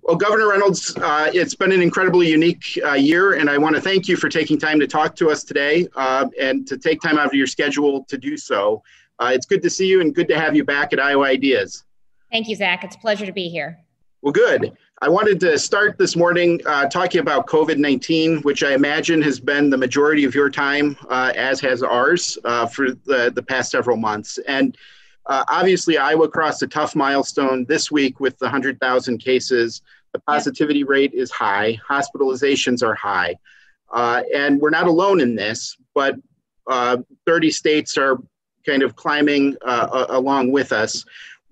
Well, Governor Reynolds, it's been an incredibly unique year, and I want to thank you for taking time to talk to us today and to take time out of your schedule to do so. It's good to see you and good to have you back at Iowa Ideas. Thank you, Zach. It's a pleasure to be here. Well, good. I wanted to start this morning talking about COVID-19, which I imagine has been the majority of your time, as has ours, for the past several months. And obviously, Iowa crossed a tough milestone this week with the 100,000 cases. The positivity rate is high. Hospitalizations are high. And we're not alone in this, but 30 states are kind of climbing along with us.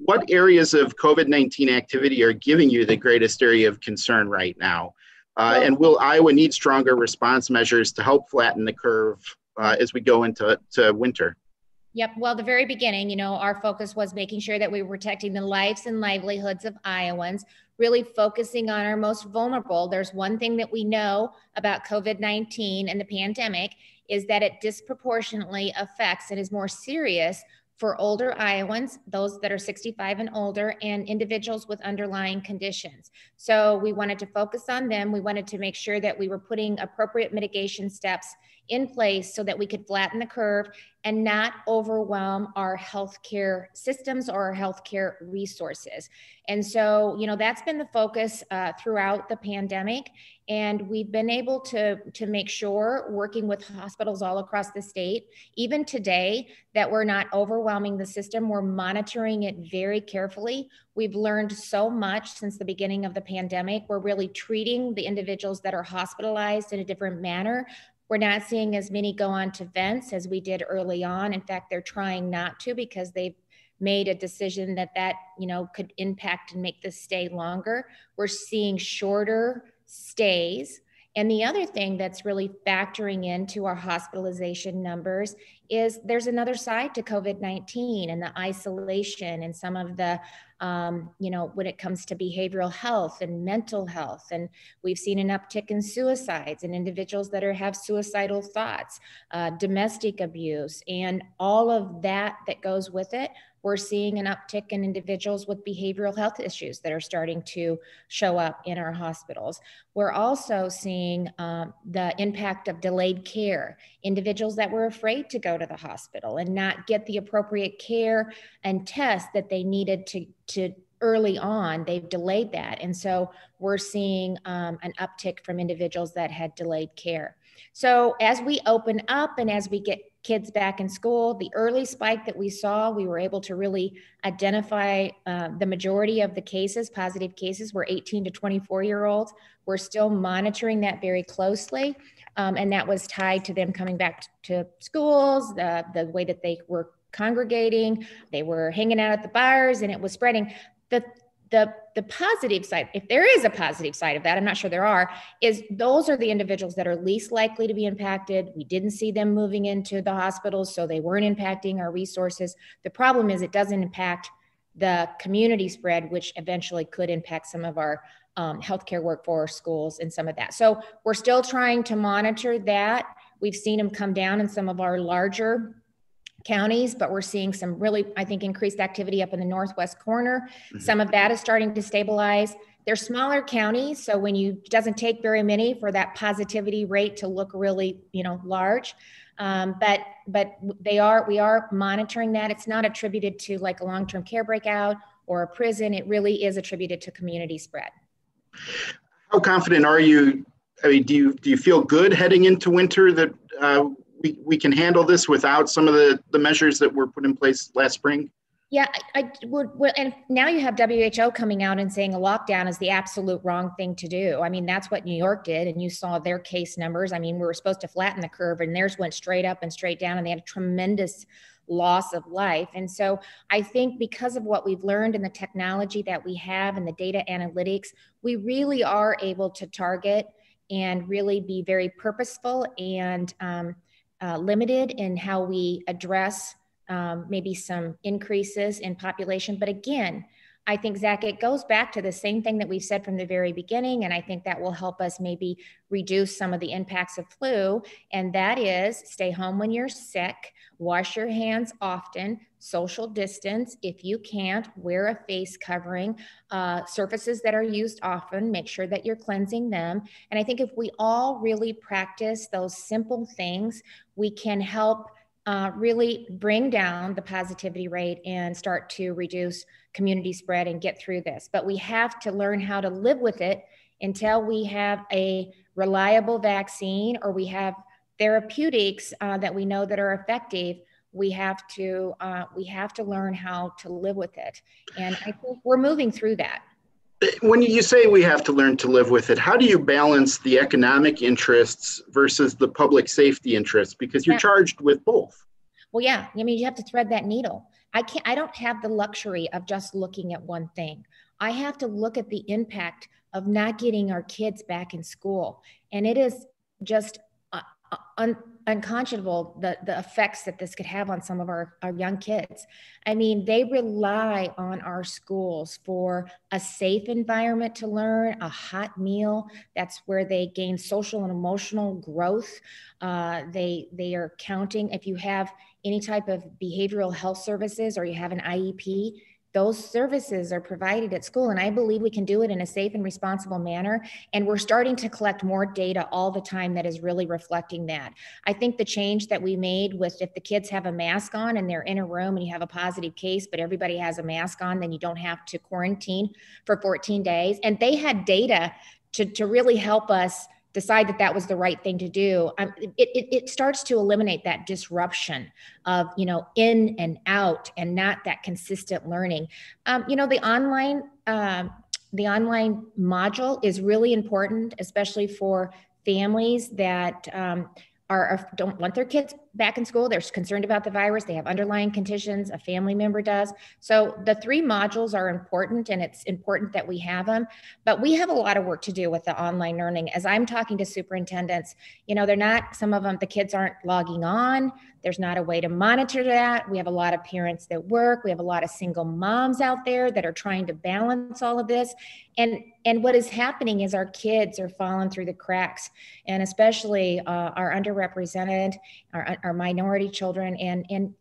What areas of COVID-19 activity are giving you the greatest area of concern right now? And will Iowa need stronger response measures to help flatten the curve as we go into winter? Yep. Well, the very beginning, our focus was making sure that we were protecting the lives and livelihoods of Iowans, really focusing on our most vulnerable. There's one thing that we know about COVID-19 and the pandemic is that it disproportionately affects and is more serious for older Iowans, those that are 65 and older, and individuals with underlying conditions. So we wanted to focus on them. We wanted to make sure that we were putting appropriate mitigation steps in place so that we could flatten the curve and not overwhelm our healthcare systems or our healthcare resources. And so, that's been the focus throughout the pandemic. And we've been able to make sure, working with hospitals all across the state, even today, that we're not overwhelming the system. We're monitoring it very carefully. We've learned so much since the beginning of the pandemic. We're really treating the individuals that are hospitalized in a different manner. We're not seeing as many go on to vents as we did early on. In fact, they're trying not to because they've made a decision that could impact and make this stay longer. We're seeing shorter stays. And the other thing that's really factoring into our hospitalization numbers is there's another side to COVID-19 and the isolation and some of the, when it comes to behavioral health and mental health. And we've seen an uptick in suicides and individuals that have suicidal thoughts, domestic abuse, and all of that goes with it. We're seeing an uptick in individuals with behavioral health issues that are starting to show up in our hospitals. We're also seeing the impact of delayed care, individuals that were afraid to go to the hospital and not get the appropriate care and tests that they needed to early on. They've delayed that. And so we're seeing an uptick from individuals that had delayed care. So as we open up and as we get kids back in school, the early spike that we saw, we were able to really identify the majority of the cases, positive cases, were 18 to 24-year-olds. We're still monitoring that very closely. And that was tied to them coming back to schools, the way that they were congregating, they were hanging out at the bars, and it was spreading. The positive side, if there is a positive side of that, I'm not sure there are, is those are the individuals that are least likely to be impacted. We didn't see them moving into the hospitals, so they weren't impacting our resources. The problem is it doesn't impact the community spread, which eventually could impact some of our healthcare workforce, schools, and some of that. So we're still trying to monitor that. We've seen them come down in some of our larger counties, but we're seeing some really, I think, increased activity up in the northwest corner. Mm-hmm. Some of that is starting to stabilize. They're smaller counties, so it doesn't take very many for that positivity rate to look really, large. But we are monitoring that. It's not attributed to like a long-term care breakout or a prison. It really is attributed to community spread. How confident are you? I mean, do you feel good heading into winter that we can handle this without some of the measures that were put in place last spring? Yeah, I would. And now you have WHO coming out and saying a lockdown is the absolute wrong thing to do. I mean, that's what New York did. And you saw their case numbers. I mean, we were supposed to flatten the curve and theirs went straight up and straight down, and they had a tremendous loss of life. And so I think because of what we've learned and the technology that we have and the data analytics, we really are able to target and really be very purposeful and limited in how we address maybe some increases in population. But again, I think, Zach, it goes back to the same thing that we've said from the very beginning. And I think that will help us maybe reduce some of the impacts of flu. And that is stay home when you're sick, wash your hands often, social distance. If you can't, wear a face covering, surfaces that are used often, make sure that you're cleansing them. And I think if we all really practice those simple things, we can help really bring down the positivity rate and start to reduce community spread and get through this. But we have to learn how to live with it until we have a reliable vaccine or we have therapeutics that we know that are effective. We have to learn how to live with it. And I think we're moving through that. When you say we have to learn to live with it, how do you balance the economic interests versus the public safety interests? Because you're charged with both. Well, yeah. I mean, you have to thread that needle. I don't have the luxury of just looking at one thing. I have to look at the impact of not getting our kids back in school. And it is just unconscionable the effects that this could have on some of our young kids. I mean, they rely on our schools for a safe environment to learn, a hot meal. That's where they gain social and emotional growth. They are counting, if you have any type of behavioral health services or you have an IEP, those services are provided at school. And I believe we can do it in a safe and responsible manner. And we're starting to collect more data all the time that is really reflecting that. I think the change that we made with if the kids have a mask on and they're in a room and you have a positive case, but everybody has a mask on, then you don't have to quarantine for 14 days. And they had data to really help us decide that that was the right thing to do. It starts to eliminate that disruption of, in and out and not that consistent learning. The online module is really important, especially for families that don't want their kids back in school. They're concerned about the virus. They have underlying conditions. A family member does. So the 3 modules are important, and it's important that we have them. But we have a lot of work to do with the online learning. As I'm talking to superintendents, they're not, some of them, the kids aren't logging on. There's not a way to monitor that. We have a lot of parents that work. We have a lot of single moms out there that are trying to balance all of this. And what is happening is our kids are falling through the cracks, and especially our underrepresented, our minority children, and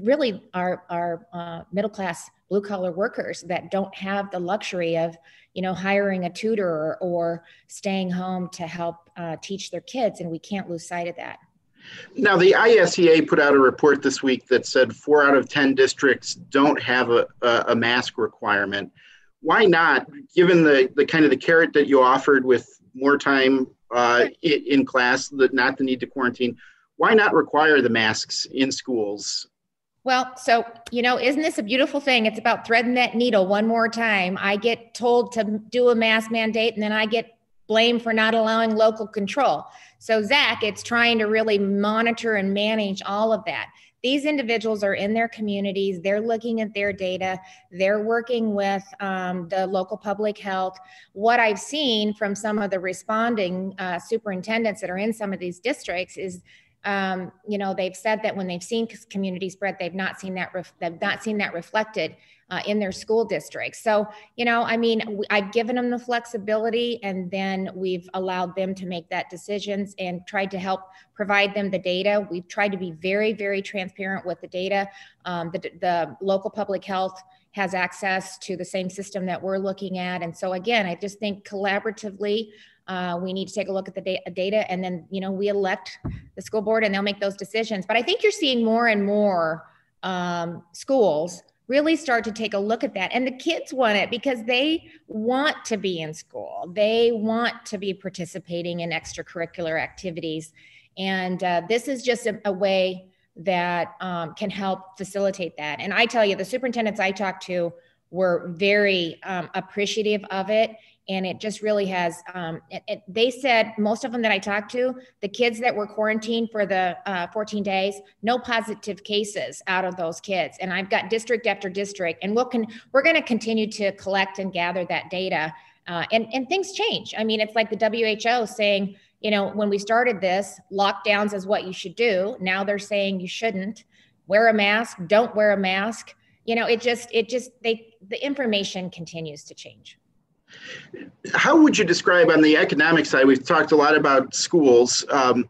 really our middle class blue collar workers that don't have the luxury of hiring a tutor or staying home to help teach their kids, and we can't lose sight of that. Now, the ISEA put out a report this week that said 4 out of 10 districts don't have a mask requirement. Why not, given the kind of the carrot that you offered with more time in class, not the need to quarantine, why not require the masks in schools? Well, so, isn't this a beautiful thing? It's about threading that needle one more time. I get told to do a mask mandate, and then I get blamed for not allowing local control. So, Zach, it's trying to really monitor and manage all of that. These individuals are in their communities. They're looking at their data. They're working with the local public health. What I've seen from some of the responding superintendents that are in some of these districts is, they've said that when they've seen community spread, they've not seen that reflected in their school districts. So, I've given them the flexibility, and then we've allowed them to make that decisions and tried to help provide them the data. We've tried to be very, very transparent with the data. The local public health has access to the same system that we're looking at. And so again, I just think collaboratively, we need to take a look at the data, and then, we elect the school board and they'll make those decisions. But I think you're seeing more and more schools really start to take a look at that. And the kids want it because they want to be in school. They want to be participating in extracurricular activities. And this is just a way that can help facilitate that. And I tell you, the superintendents I talked to were very appreciative of it. And it just really has, they said, most of them that I talked to, the kids that were quarantined for the 14 days, no positive cases out of those kids. And I've got district after district, and we're going to continue to collect and gather that data. And things change. I mean, it's like the WHO saying, when we started this, lockdowns is what you should do. Now they're saying you shouldn't. Wear a mask, don't wear a mask. the information continues to change. How would you describe on the economic side? We've talked a lot about schools. Well,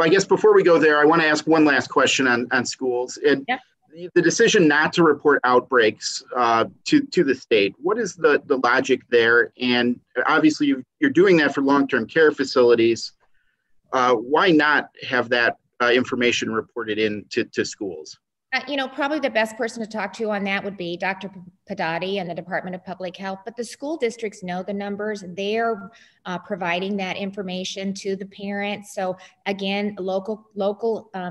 I guess before we go there, I want to ask one last question on schools. Yep. The decision not to report outbreaks to the state. What is the logic there? And obviously, you're doing that for long-term care facilities. Why not have that information reported in to schools? Probably the best person to talk to on that would be Dr. Padati and the Department of Public Health, but the school districts know the numbers. They're providing that information to the parents. So again, local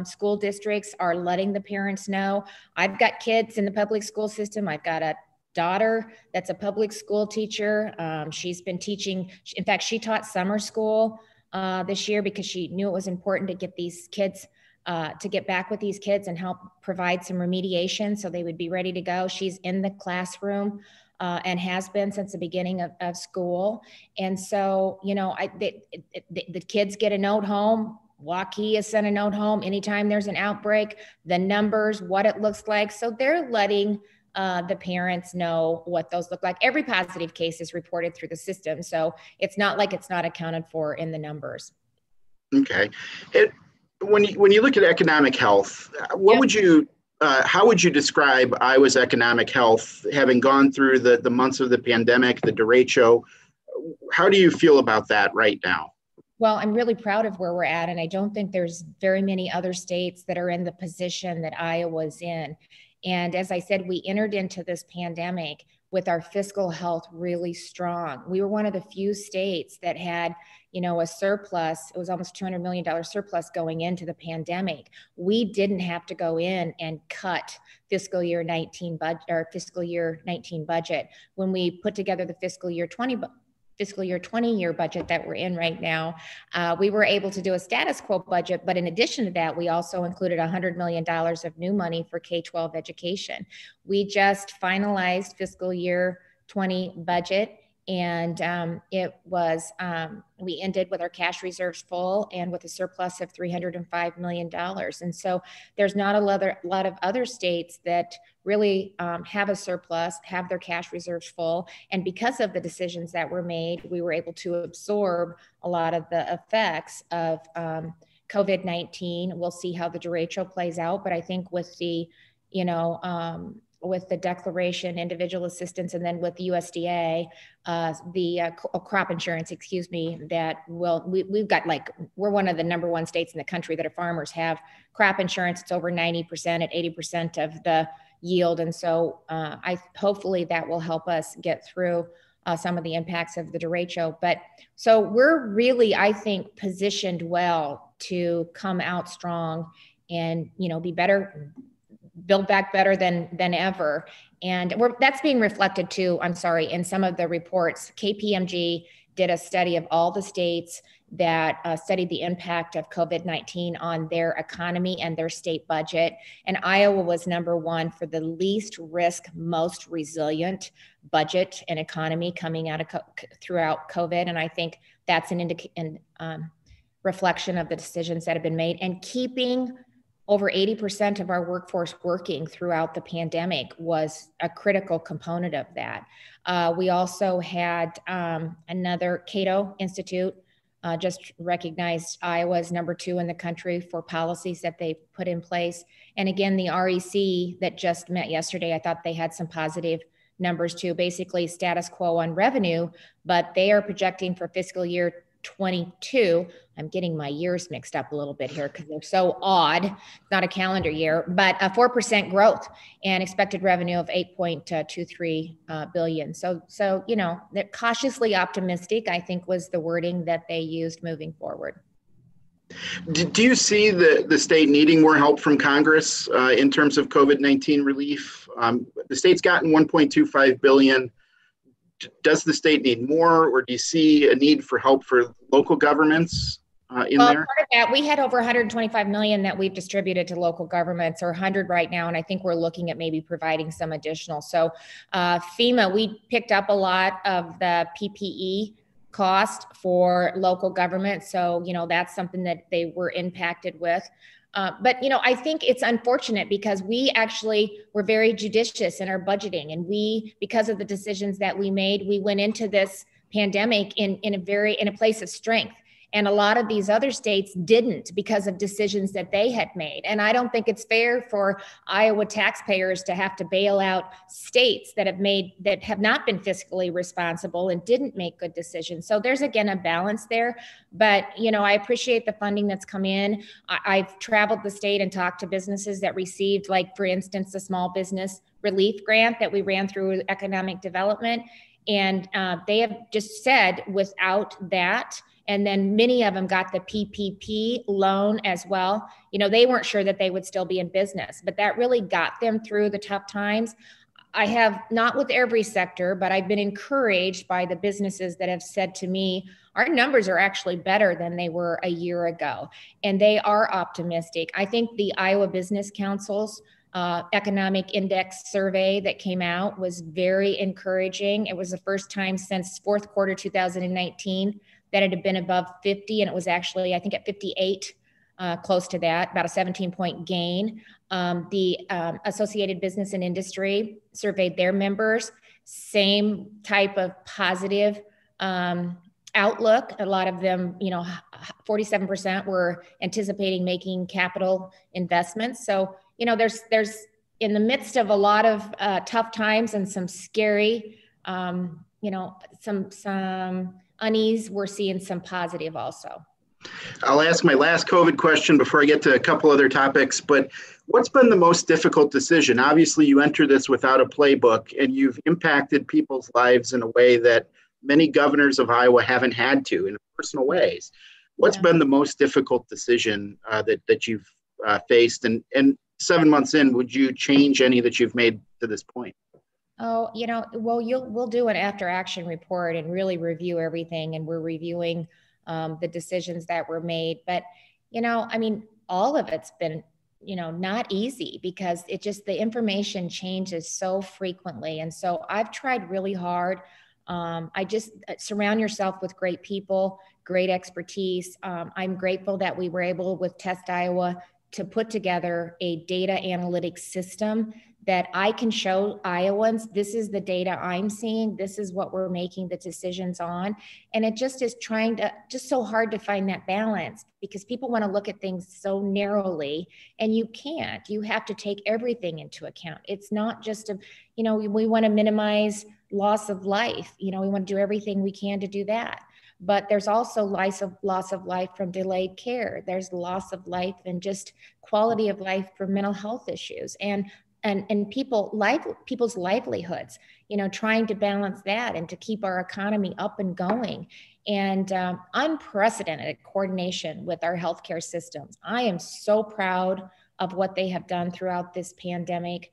school districts are letting the parents know. I've got kids in the public school system. I've got a daughter that's a public school teacher. She's been teaching. In fact, she taught summer school this year because she knew it was important to get these kids to get back with these kids and help provide some remediation so they would be ready to go. She's in the classroom and has been since the beginning of school. And so, the kids get a note home. Waukee has sent a note home anytime there's an outbreak, the numbers, what it looks like. So they're letting the parents know what those look like. Every positive case is reported through the system. So it's not like it's not accounted for in the numbers. Okay. When you look at economic health, what would you, how would you describe Iowa's economic health, having gone through the months of the pandemic, the derecho? How do you feel about that right now? Well, I'm really proud of where we're at, and I don't think there's very many other states that are in the position that Iowa's in. And as I said, we entered into this pandemic with our fiscal health really strong. We were one of the few states that had, a surplus. It was almost $200 million surplus going into the pandemic. We didn't have to go in and cut fiscal year 19 budget. When we put together the fiscal year 20 year budget that we're in right now, we were able to do a status quo budget. But in addition to that, we also included $100 million of new money for K-12 education. We just finalized fiscal year 20 budget. And it was, we ended with our cash reserves full and with a surplus of $305 million. And so there's not a lot of other states that really have a surplus, have their cash reserves full. And because of the decisions that were made, we were able to absorb a lot of the effects of COVID-19. We'll see how the derecho plays out. But I think with the, with the declaration, individual assistance, and then with the USDA, crop insurance, that we've got we're one of the number one states in the country that our farmers have crop insurance. It's over 90% at 80% of the yield. And so hopefully that will help us get through some of the impacts of the derecho. But so we're really, I think, positioned well to come out strong and, be better, build back better than ever. And that's being reflected too, in some of the reports. KPMG did a study of all the states that studied the impact of COVID-19 on their economy and their state budget. And Iowa was number one for the least risk, most resilient budget and economy coming out of throughout COVID. And I think that's an reflection of the decisions that have been made, and keeping over 80% of our workforce working throughout the pandemic was a critical component of that. We also had another Cato Institute just recognized Iowa as number 2 in the country for policies that they put in place. And again, the REC that just met yesterday, I thought they had some positive numbers too, basically status quo on revenue, but they are projecting for fiscal year 22. I'm getting my years mixed up a little bit here because they're so odd. It's not a calendar year, but a 4% growth and expected revenue of $8.23 billion. So they're cautiously optimistic, I think, was the wording that they used moving forward. Do you see the state needing more help from Congress in terms of COVID-19 relief? The state's gotten $1.25 billion. Does the state need more, or do you see a need for help for local governments there? Part of that, we had over $125 million that we've distributed to local governments, or 100 right now, and I think we're looking at maybe providing some additional. So FEMA, we picked up a lot of the PPE cost for local government. So, that's something that they were impacted with. But, I think it's unfortunate because we actually were very judicious in our budgeting. And because of the decisions that we made, we went into this pandemic in a place of strength. And a lot of these other states didn't because of decisions that they had made. And I don't think it's fair for Iowa taxpayers to have to bail out states that have not been fiscally responsible and didn't make good decisions. So there's, again, a balance there. But, I appreciate the funding that's come in. I've traveled the state and talked to businesses that received, like, for instance, the small business relief grant that we ran through economic development. And they have just said without that, and then many of them got the PPP loan as well. They weren't sure that they would still be in business, but that really got them through the tough times. I have, not with every sector, but I've been encouraged by the businesses that have said to me, our numbers are actually better than they were a year ago. And they are optimistic. I think the Iowa Business Council's economic index survey that came out was very encouraging. It was the first time since fourth quarter 2019 that it had been above 50, and it was actually, I think, at 58, close to that, about a 17-point gain. The Associated Business and Industry surveyed their members, same type of positive outlook. A lot of them, 47% were anticipating making capital investments. So, there's in the midst of a lot of tough times and some scary, some unease, we're seeing some positive also. I'll ask my last COVID question before I get to a couple other topics, but what's been the most difficult decision? Obviously, you enter this without a playbook, and you've impacted people's lives in a way that many governors of Iowa haven't had to in personal ways. What's been the most difficult decision that you've faced? And 7 months in, would you change any that you've made to this point? Oh, we'll do an after action report and really review everything. And we're reviewing the decisions that were made. But, all of it's been, not easy because the information changes so frequently. And so I've tried really hard. I just surround yourself with great people, great expertise. I'm grateful that we were able with Test Iowa to put together a data analytics system that I can show Iowans, this is the data I'm seeing, this is what we're making the decisions on. And it just is just so hard to find that balance because people want to look at things so narrowly and you can't. You have to take everything into account. It's not just we want to minimize loss of life. We want to do everything we can to do that. But there's also loss of life from delayed care. There's loss of life and just quality of life from mental health issues and people's livelihoods, trying to balance that and to keep our economy up and going, and unprecedented coordination with our healthcare systems. I am so proud of what they have done throughout this pandemic.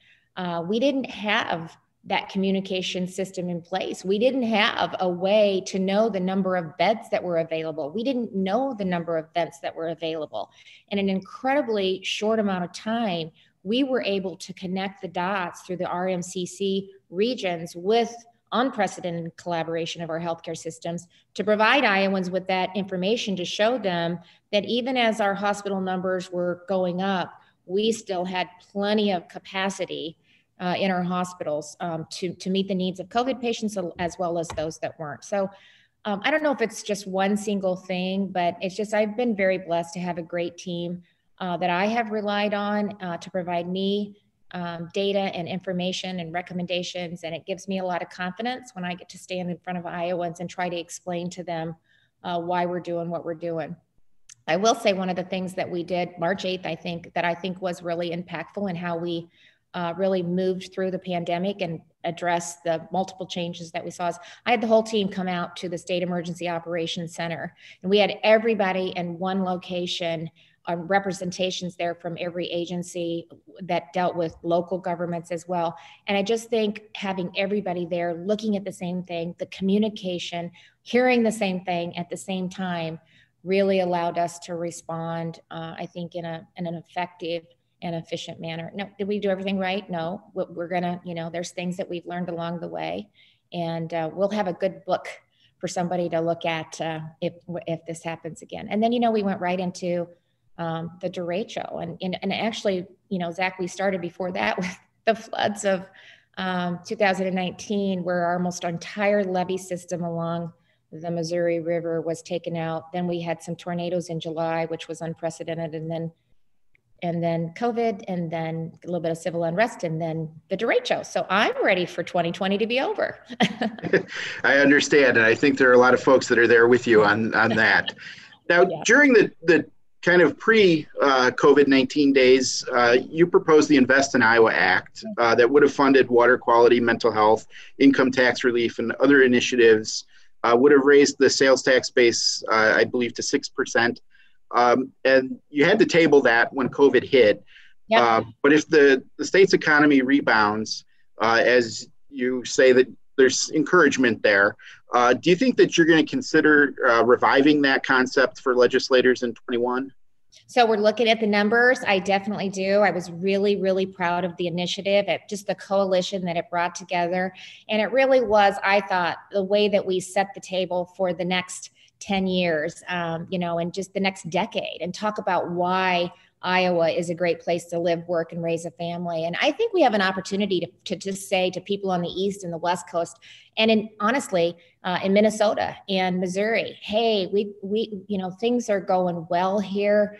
We didn't have that communication system in place. We didn't have a way to know the number of beds that were available. We didn't know the number of beds that were available. In an incredibly short amount of time, we were able to connect the dots through the RMCC regions with unprecedented collaboration of our healthcare systems to provide Iowans with that information to show them that even as our hospital numbers were going up, we still had plenty of capacity in our hospitals to meet the needs of COVID patients as well as those that weren't. So I don't know if it's just one single thing, but it's just I've been very blessed to have a great team that I have relied on to provide me data and information and recommendations. And it gives me a lot of confidence when I get to stand in front of Iowans and try to explain to them why we're doing what we're doing. I will say one of the things that we did March 8th, I think was really impactful in how we really moved through the pandemic and addressed the multiple changes that we saw. I had the whole team come out to the State Emergency Operations Center, and we had everybody in one location, representations there from every agency that dealt with local governments as well. And I just think having everybody there looking at the same thing, the communication, hearing the same thing at the same time really allowed us to respond, I think, in an effective and efficient manner. No, did we do everything right? No, we're gonna, there's things that we've learned along the way, and we'll have a good book for somebody to look at if this happens again. And then, we went right into the derecho. And actually, Zach, we started before that with the floods of 2019, where our almost entire levee system along the Missouri River was taken out. Then we had some tornadoes in July, which was unprecedented. And then COVID, and then a little bit of civil unrest, and then the derecho. So I'm ready for 2020 to be over. I understand. And I think there are a lot of folks that are there with you on that. Now, yeah. During the kind of pre-COVID-19 days, you proposed the Invest in Iowa Act that would have funded water quality, mental health, income tax relief, and other initiatives, would have raised the sales tax base, I believe, to 6%. And you had to table that when COVID hit. Yep. But if the state's economy rebounds, as you say that there's encouragement there, do you think that you're going to consider reviving that concept for legislators in 21? So we're looking at the numbers. I definitely do. I was really, really proud of the initiative, at just the coalition that it brought together. And it really was, I thought, the way that we set the table for the next 10 years, and just the next decade, and talk about why Iowa is a great place to live, work, and raise a family. And I think we have an opportunity to just say to people on the East and the West Coast, and honestly, in Minnesota and Missouri, hey, we things are going well here.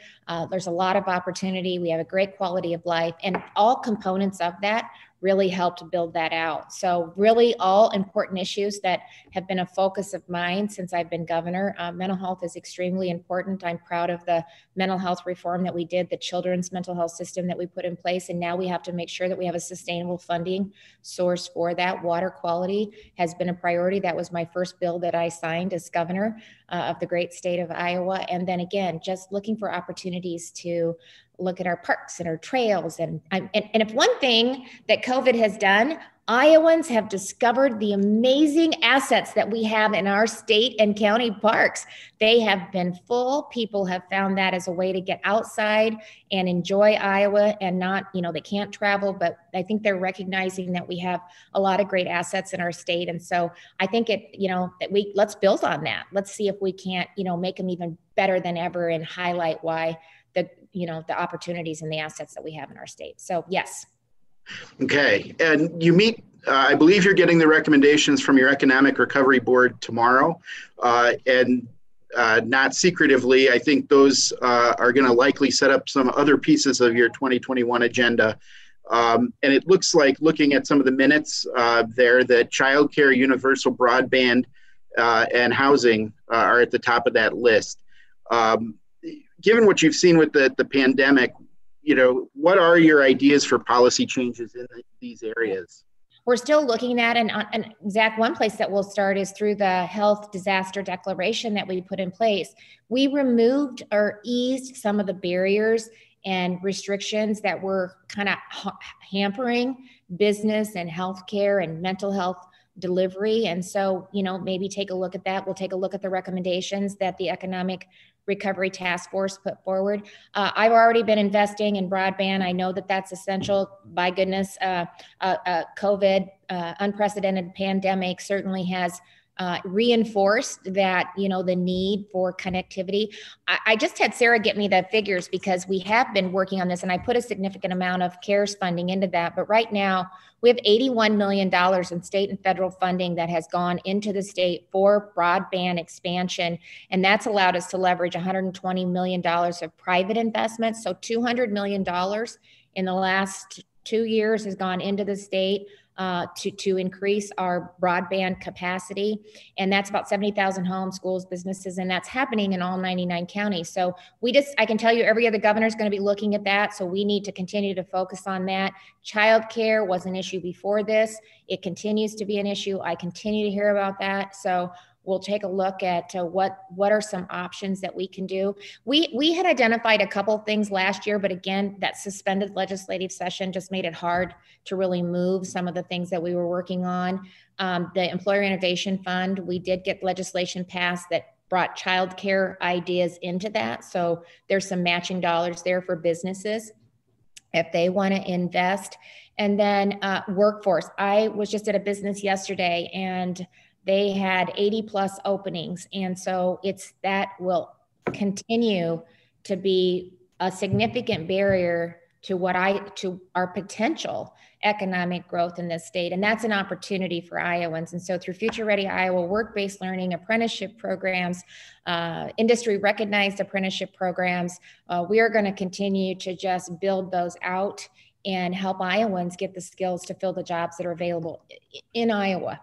There's a lot of opportunity. We have a great quality of life, and all components of that really helped build that out. So really all important issues that have been a focus of mine since I've been governor. Mental health is extremely important. I'm proud of the mental health reform that we did, the children's mental health system that we put in place. And now we have to make sure that we have a sustainable funding source for that. Water quality has been a priority. That was my first bill that I signed as governor of the great state of Iowa. And then again, just looking for opportunities to look at our parks and our trails. And if one thing that COVID has done, Iowans have discovered the amazing assets that we have in our state and county parks. They have been full. People have found that as a way to get outside and enjoy Iowa, and not, they can't travel, but I think they're recognizing that we have a lot of great assets in our state. And so I think let's build on that. Let's see if we can't, make them even better than ever and highlight why the opportunities and the assets that we have in our state. So yes. Okay. And you meet, I believe you're getting the recommendations from your Economic Recovery Board tomorrow. And not secretively, I think those are going to likely set up some other pieces of your 2021 agenda. And it looks like, looking at some of the minutes there, that childcare, universal broadband, and housing are at the top of that list. Given what you've seen with the pandemic, what are your ideas for policy changes in these areas? We're still looking at, and Zach, one place that we'll start is through the health disaster declaration that we put in place. We removed or eased some of the barriers and restrictions that were kind of hampering business and healthcare and mental health delivery. And so, maybe take a look at that. We'll take a look at the recommendations that the Economic Recovery Task Force put forward. I've already been investing in broadband. I know that that's essential. By goodness, COVID, unprecedented pandemic certainly has reinforced that, the need for connectivity. I just had Sarah get me the figures, because we have been working on this, and I put a significant amount of CARES funding into that. But right now we have $81 million in state and federal funding that has gone into the state for broadband expansion. And that's allowed us to leverage $120 million of private investments. So $200 million in the last 2 years has gone into the state to increase our broadband capacity. And that's about 70,000 homes, schools, businesses, and that's happening in all 99 counties. So I can tell you every other governor is going to be looking at that. So we need to continue to focus on that. Childcare was an issue before this. It continues to be an issue. I continue to hear about that. So we'll take a look at what are some options that we can do. We had identified a couple things last year, but again, that suspended legislative session just made it hard to really move some of the things that we were working on. The Employer Innovation Fund, we did get legislation passed that brought childcare ideas into that. So there's some matching dollars there for businesses if they want to invest. And then workforce. I was just at a business yesterday, and they had 80 plus openings. And so that will continue to be a significant barrier to our potential economic growth in this state. And that's an opportunity for Iowans. And so through Future Ready Iowa, work-based learning, apprenticeship programs, industry recognized apprenticeship programs, we are going to continue to just build those out and help Iowans get the skills to fill the jobs that are available in Iowa.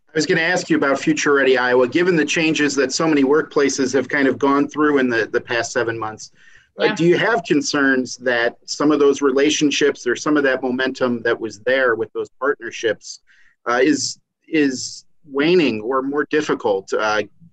I was going to ask you about Future Ready Iowa, given the changes that so many workplaces have kind of gone through in the past 7 months. Yeah. Do you have concerns that some of those relationships or some of that momentum that was there with those partnerships is waning or more difficult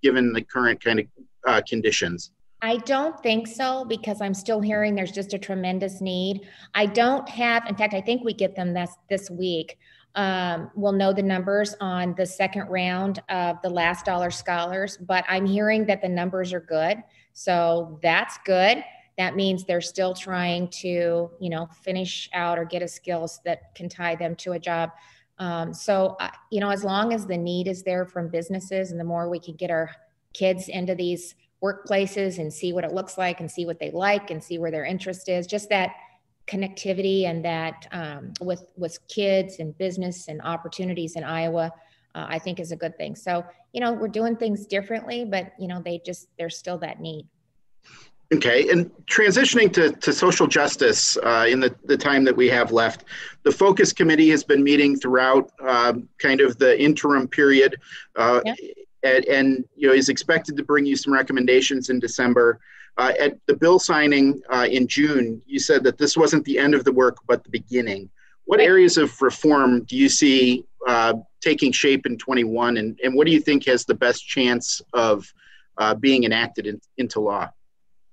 given the current kind of conditions? I don't think so, because I'm still hearing there's just a tremendous need. I don't have, in fact, I think we get them this week. We'll know the numbers on the second round of the Last Dollar Scholars, but I'm hearing that the numbers are good. So that's good. That means they're still trying to, finish out or get a skills that can tie them to a job. So, as long as the need is there from businesses, and the more we can get our kids into these workplaces and see what it looks like and see what they like and see where their interest is, just that connectivity and that with kids and business and opportunities in Iowa, I think is a good thing. So, we're doing things differently, but, there's still that need. Okay, and transitioning to social justice in the time that we have left, the Focus Committee has been meeting throughout kind of the interim period, yeah. and is expected to bring you some recommendations in December. At the bill signing in June, you said that this wasn't the end of the work, but the beginning. What areas of reform do you see taking shape in 21, and what do you think has the best chance of being enacted into law?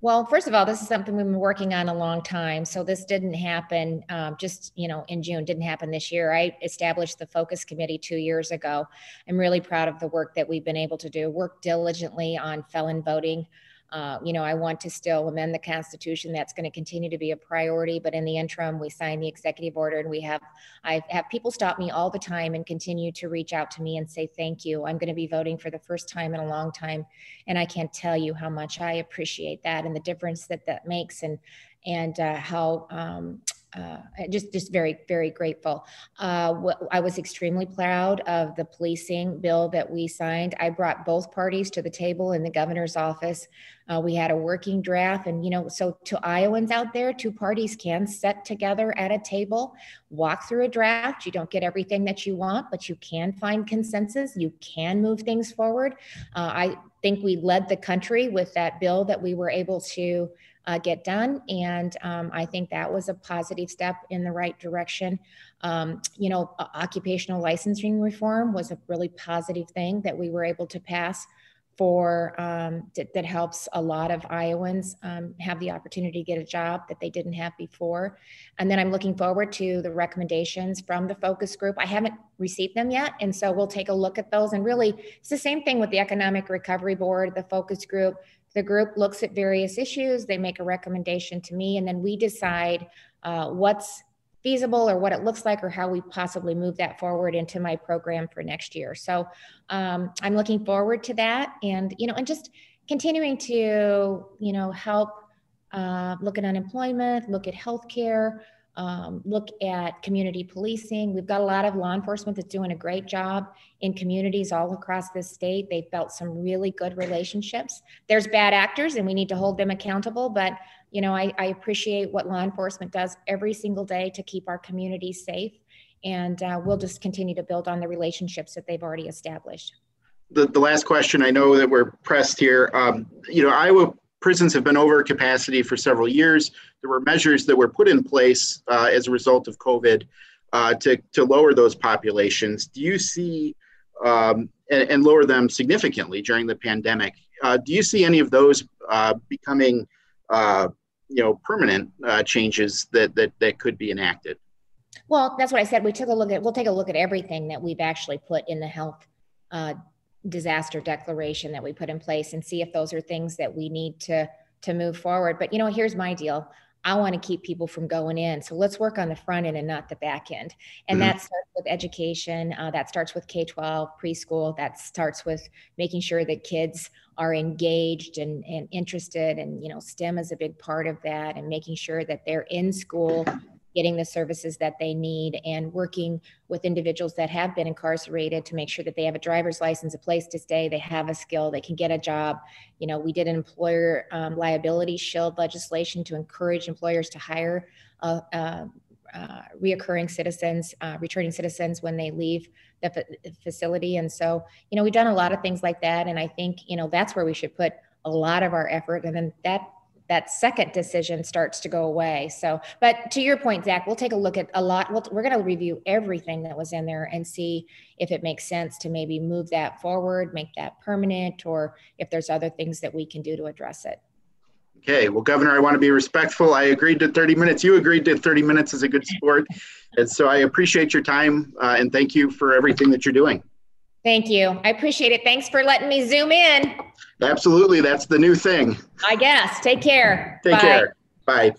Well, first of all, this is something we've been working on a long time. So this didn't happen in June, didn't happen this year. I established the Focus Committee 2 years ago. I'm really proud of the work that we've been able to do, work diligently on felon voting. I want to still amend the Constitution. That's going to continue to be a priority. But in the interim, we signed the executive order, and I have people stop me all the time and continue to reach out to me and say, thank you. I'm going to be voting for the first time in a long time. And I can't tell you how much I appreciate that and the difference that makes, and how just very, very grateful. I was extremely proud of the policing bill that we signed. I brought both parties to the table in the governor's office. We had a working draft, and so to Iowans out there, two parties can sit together at a table, walk through a draft. You don't get everything that you want, but you can find consensus. You can move things forward. I think we led the country with that bill that we were able to get done. And I think that was a positive step in the right direction. Occupational licensing reform was a really positive thing that we were able to pass that helps a lot of Iowans have the opportunity to get a job that they didn't have before. And then I'm looking forward to the recommendations from the focus group. I haven't received them yet, and so we'll take a look at those. And really, it's the same thing with the Economic Recovery Board, the focus group. The group looks at various issues, they make a recommendation to me, and then we decide what's feasible or what it looks like or how we possibly move that forward into my program for next year. So I'm looking forward to that, and and just continuing to help look at unemployment, look at healthcare, look at community policing. We've got a lot of law enforcement that's doing a great job in communities all across this state. They've built some really good relationships. There's bad actors and we need to hold them accountable, but I appreciate what law enforcement does every single day to keep our communities safe. And we'll just continue to build on the relationships that they've already established. The last question, I know that we're pressed here. Iowa prisons have been over capacity for several years. There were measures that were put in place as a result of COVID to lower those populations. Do you see, and lower them significantly during the pandemic, do you see any of those becoming permanent changes that could be enacted? Well, that's what I said. We'll take a look at everything that we've actually put in the health disaster declaration that we put in place and see if those are things that we need to move forward. But here's my deal. I want to keep people from going in. So let's work on the front end and not the back end. And that starts with education. That starts with K-12, preschool. That starts with making sure that kids are engaged and interested. And, STEM is a big part of that, and making sure that they're in school, getting the services that they need, and working with individuals that have been incarcerated to make sure that they have a driver's license, a place to stay, they have a skill, they can get a job. We did an employer liability shield legislation to encourage employers to hire reoccurring citizens, returning citizens when they leave the facility. And so, we've done a lot of things like that. And I think, that's where we should put a lot of our effort. And then that second decision starts to go away. So, but to your point, Zach, we'll take a look at a lot. We're going to review everything that was in there and see if it makes sense to maybe move that forward, make that permanent, or if there's other things that we can do to address it. Okay, well, Governor, I want to be respectful. I agreed to 30 minutes. You agreed to 30 minutes as a good sport. And so I appreciate your time and thank you for everything that you're doing. Thank you. I appreciate it. Thanks for letting me zoom in. Absolutely. That's the new thing. I guess. Take care. Take care. Bye.